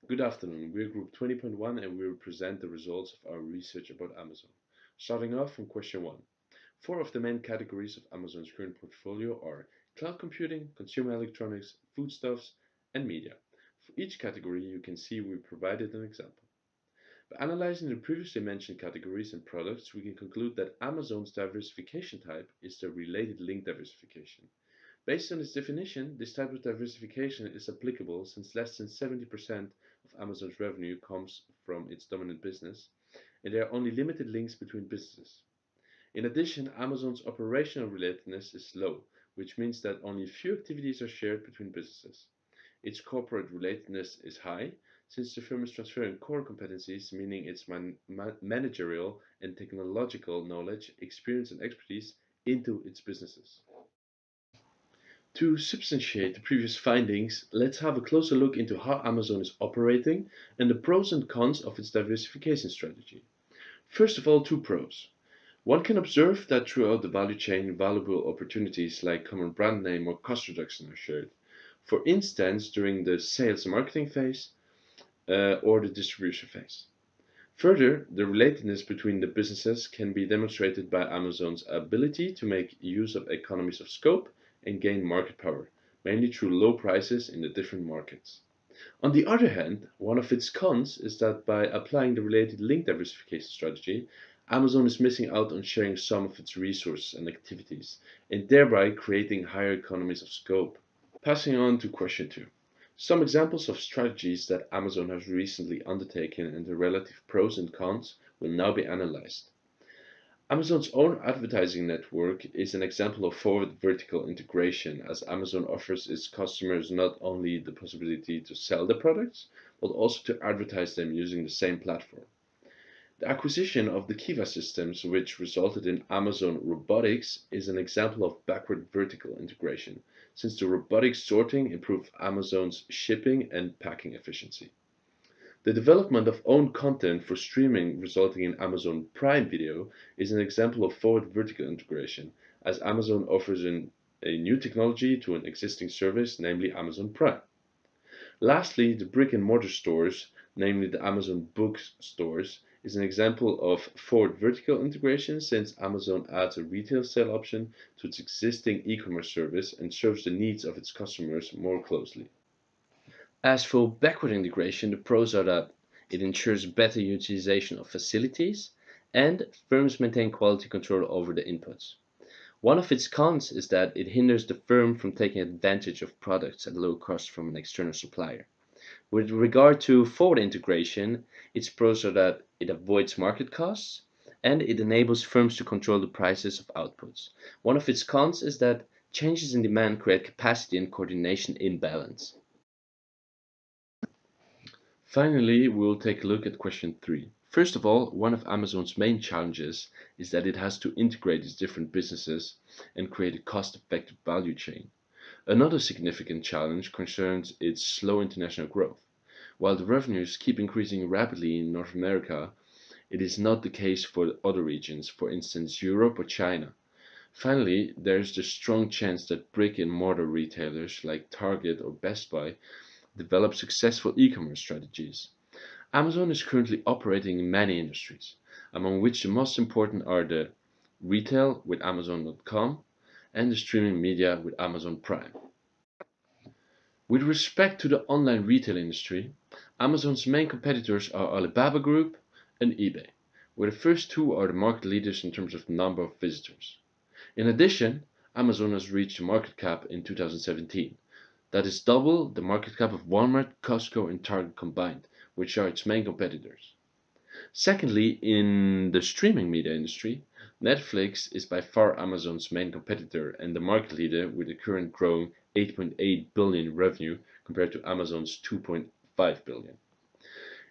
Good afternoon. We're Group 20.1 and we will present the results of our research about Amazon. Starting off from question 1. Four of the main categories of Amazon's current portfolio are cloud computing, consumer electronics, foodstuffs, and media. For each category, you can see we provided an example. By analyzing the previously mentioned categories and products, we can conclude that Amazon's diversification type is the related link diversification. Based on this definition, this type of diversification is applicable since less than 70% of Amazon's revenue comes from its dominant business, and there are only limited links between businesses. In addition, Amazon's operational relatedness is low, which means that only a few activities are shared between businesses. Its corporate relatedness is high, since the firm is transferring core competencies, meaning its managerial and technological knowledge, experience, and expertise, into its businesses. To substantiate the previous findings, let's have a closer look into how Amazon is operating and the pros and cons of its diversification strategy. First of all, two pros. One can observe that throughout the value chain, valuable opportunities like common brand name or cost reduction are shared. For instance, during the sales and marketing phase or the distribution phase. Further, the relatedness between the businesses can be demonstrated by Amazon's ability to make use of economies of scope and gain market power, mainly through low prices in the different markets. On the other hand, one of its cons is that by applying the related link diversification strategy, Amazon is missing out on sharing some of its resources and activities, and thereby creating higher economies of scope. Passing on to question 2. Some examples of strategies that Amazon has recently undertaken and the relative pros and cons will now be analyzed. Amazon's own advertising network is an example of forward vertical integration, as Amazon offers its customers not only the possibility to sell their products, but also to advertise them using the same platform. The acquisition of the Kiva systems, which resulted in Amazon Robotics, is an example of backward vertical integration, since the robotic sorting improved Amazon's shipping and packing efficiency. The development of own content for streaming resulting in Amazon Prime Video is an example of forward vertical integration, as Amazon offers a new technology to an existing service, namely Amazon Prime. Lastly, the brick-and-mortar stores, namely the Amazon bookstores, is an example of forward vertical integration since Amazon adds a retail sale option to its existing e-commerce service and serves the needs of its customers more closely. As for backward integration, the pros are that it ensures better utilization of facilities and firms maintain quality control over the inputs. One of its cons is that it hinders the firm from taking advantage of products at low cost from an external supplier. With regard to forward integration, its pros are that it avoids market costs and it enables firms to control the prices of outputs. One of its cons is that changes in demand create capacity and coordination imbalance. Finally, we'll take a look at question 3. First of all, one of Amazon's main challenges is that it has to integrate its different businesses and create a cost-effective value chain. Another significant challenge concerns its slow international growth. While the revenues keep increasing rapidly in North America, it is not the case for other regions, for instance Europe or China. Finally, there is the strong chance that brick-and-mortar retailers like Target or Best Buy develop successful e-commerce strategies. Amazon is currently operating in many industries, among which the most important are the retail with Amazon.com and the streaming media with Amazon Prime. With respect to the online retail industry, Amazon's main competitors are Alibaba Group and eBay, where the first two are the market leaders in terms of number of visitors. In addition, Amazon has reached a market cap in 2017. That is double the market cap of Walmart, Costco, and Target combined, which are its main competitors. Secondly, in the streaming media industry, Netflix is by far Amazon's main competitor and the market leader with a current growing 8.8 billion revenue compared to Amazon's 2.5 billion.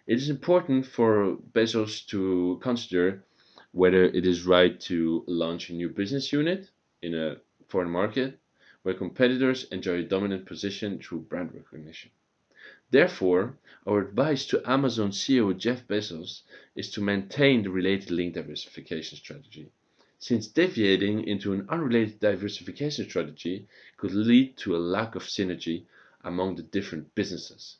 It is important for Bezos to consider whether it is right to launch a new business unit in a foreign market where competitors enjoy a dominant position through brand recognition. Therefore, our advice to Amazon CEO Jeff Bezos is to maintain the related link diversification strategy, since deviating into an unrelated diversification strategy could lead to a lack of synergy among the different businesses.